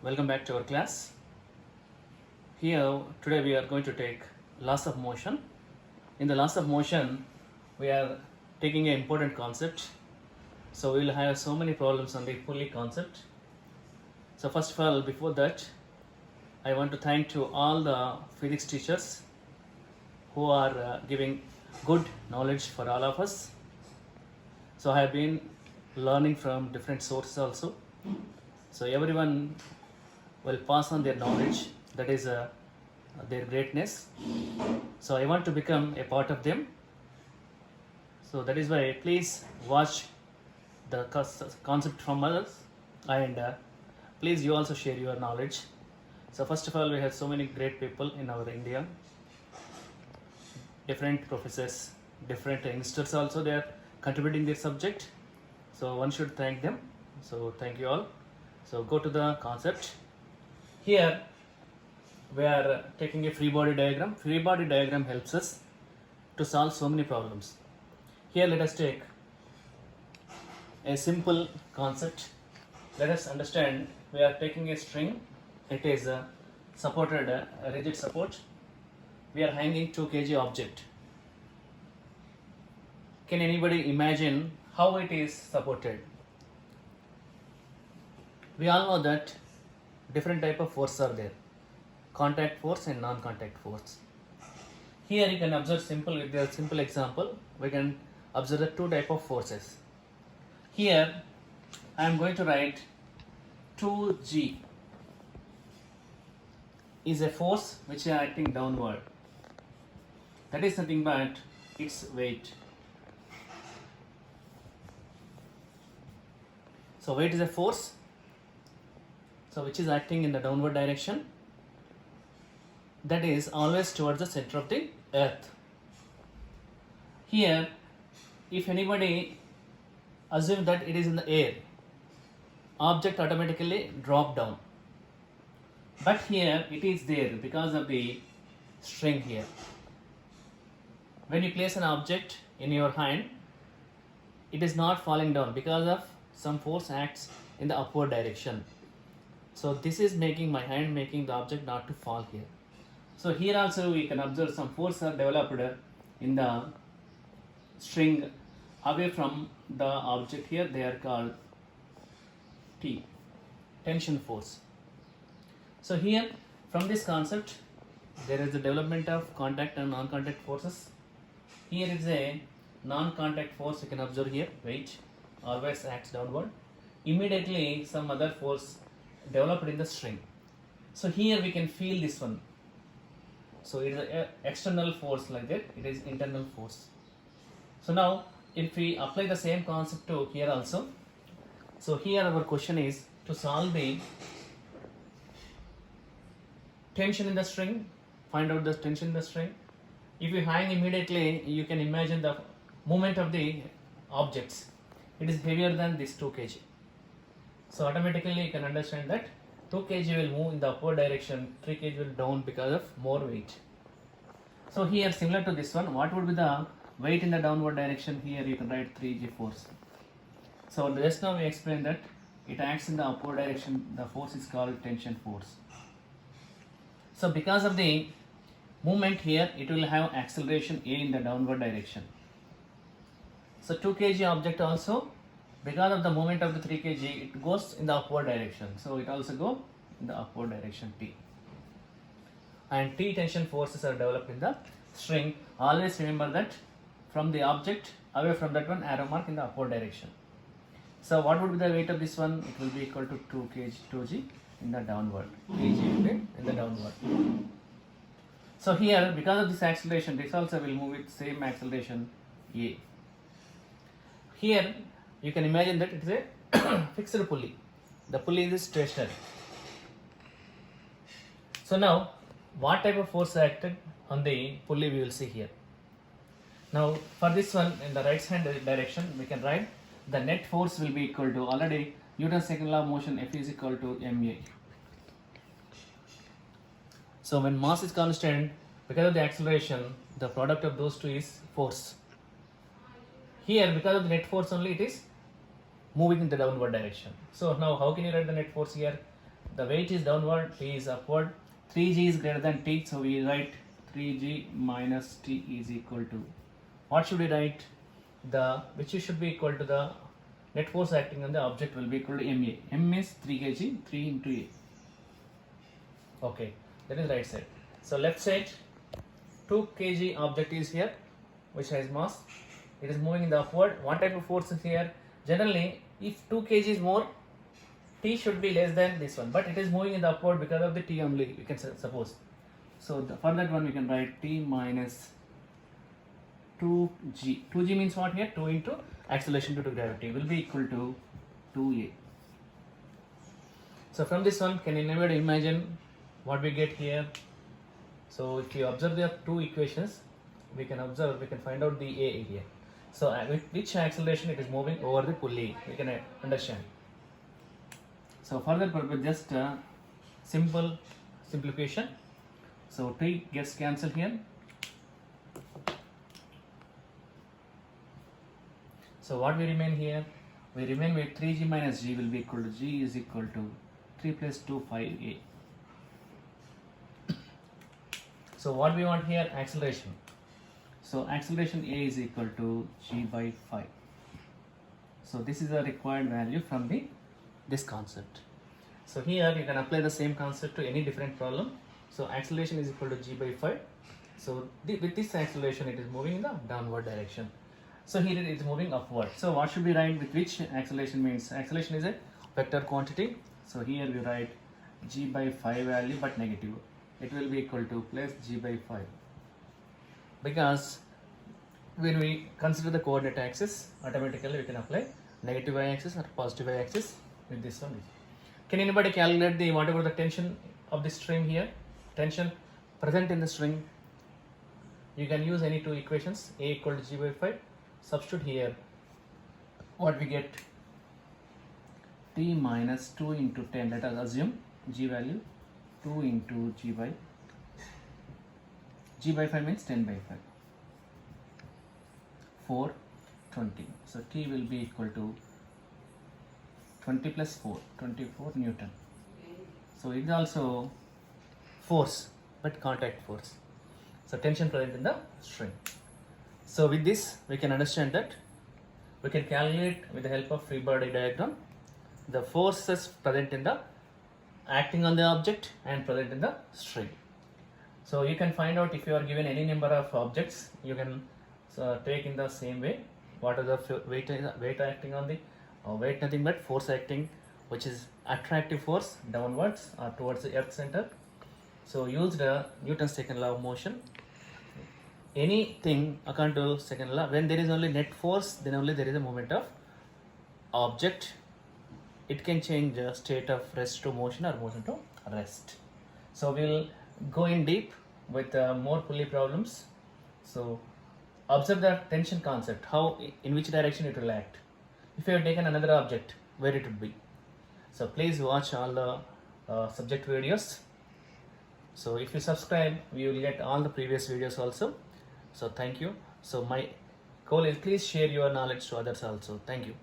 Welcome back to our class. Here today we are going to take laws of motion. In the laws of motion, we are taking an important concept. So we will have so many problems on the Pauli concept. So first of all, before that, I want to thank to all the physics teachers who are giving good knowledge for all of us. So I have been learning from different sources also. So everyone will pass on their knowledge, that is their greatness. So I want to become a part of them. So that is why please watch the concept from others, and please you also share your knowledge. So first of all, we have so many great people in our India, different professors, different youngsters also, they are contributing their subject. So one should thank them. So thank you all. So go to the concept. Here we are taking a free body diagram. Free body diagram helps us to solve so many problems. Here let us take a simple concept. Let us understand, we are taking a string. It is supported, a rigid support. We are hanging 2 kg object. Can anybody imagine how it is supported? We all know that different type of forces are there: contact force and non-contact force. Here you can observe with a simple example, we can observe the 2 type of forces. Here I am going to write 2G is a force which is acting downward. That is nothing but its weight. So weight is a force, so which is acting in the downward direction, that is always towards the center of the earth. Here if anybody assume that it is in the air, object automatically drop down, but here it is there because of the string here. When you place an object in your hand, it is not falling down because of some force acts in the upward direction. So this is making my hand, making the object not to fall here. So here also we can observe some force are developed in the string away from the object. Here they are called T, tension force. So here from this concept there is the development of contact and non-contact forces. Here is a non-contact force, you can observe here, weight always acts downward. Immediately some other force developed in the string. So here we can feel this one. So it is an external force like that, it is internal force. So now if we apply the same concept to here also, so here our question is to solve the tension in the string, find out the tension in the string. If you hang immediately, you can imagine the movement of the objects. It is heavier than this 2 kg. So automatically you can understand that 2 kg will move in the upward direction, 3 kg will down because of more weight. So here similar to this one, what would be the weight in the downward direction? Here you can write 3G force. So just now we explained that it acts in the upward direction, the force is called tension force. So because of the movement here, it will have acceleration A in the downward direction. So 2 kg object also, because of the movement of the 3 kg, it goes in the upward direction. So it also go in the upward direction T. And T tension forces are developed in the string. Always remember that from the object away from that one, arrow mark in the upward direction. So what would be the weight of this one? It will be equal to 2 kg, 2G in the downward, kg in the downward. So here because of this acceleration, this also will move with same acceleration A. Here you can imagine that it is a fixed pulley. The pulley is stationary. So now what type of force acted on the pulley we will see here. Now for this one in the right hand direction, we can write the net force will be equal to, already Newton's second law of motion, F is equal to ma. So when mass is constant, because of the acceleration, the product of those two is force. Here because of the net force only, it is moving in the downward direction. So now how can you write the net force here? the weight is downward, T is upward, 3g is greater than T, so we write 3g minus T is equal to, what should we write? Which should be equal to the net force acting on the object will be equal to MA. M is 3 kg, 3 into A. Okay, that is right side. So left side, 2 kg object is here, which has mass. It is moving in the upward. What type of force is here? Generally, if 2 kg is more, T should be less than this one, but it is moving in the upward because of the T only, we can suppose. So for that one we can write T minus 2g. 2g means what here? 2 into acceleration due to gravity will be equal to 2a. So from this one, can anybody imagine what we get here? So if you observe the two equations, we can find out the A area. So with which acceleration it is moving over the pulley, we can understand. So for that purpose, just simple simplification. So T gets cancelled here. So what we remain here? We remain with 3g minus g will be equal to g is equal to 3 plus 2, 5a. So what we want here? Acceleration. So acceleration A is equal to g by 5. So this is a required value from this concept. So here you can apply the same concept to any different problem. So acceleration is equal to g by 5. So with this acceleration it is moving in the downward direction. So here it is moving upward. So what should we write with which acceleration means? Acceleration is a vector quantity. So here we write g by 5 value but negative. It will be equal to plus g by 5. Because when we consider the coordinate axis, automatically we can apply negative y-axis or positive y-axis with this one. Can anybody calculate what about the tension of the string here? Tension present in the string. You can use any two equations, A equal to g by 5. Substitute here. What we get? T minus 2 into 10. Let us assume g value 2 into g by 5 means 10 by 5. 4, 20. So T will be equal to 20 plus 4, 24 Newton. So it is also force, but contact force. So tension present in the string. So with this, we can understand that we can calculate with the help of free body diagram the forces present in the acting on the object and present in the string. So you can find out if you are given any number of objects, you can take in the same way. What are the weight acting on the weight? Nothing but force acting, which is attractive force downwards or towards the earth center. So use the Newton's second law of motion. Anything according to second law, when there is only net force, then only there is a movement of object. It can change the state of rest to motion or motion to rest. So we'll go in deep with more pulley problems. So observe the tension concept, how in which direction it will act. If you have taken another object, where it would be. So please watch all the subject videos. So if you subscribe, you will get all the previous videos also. So thank you. So my goal is please share your knowledge to others also. Thank you.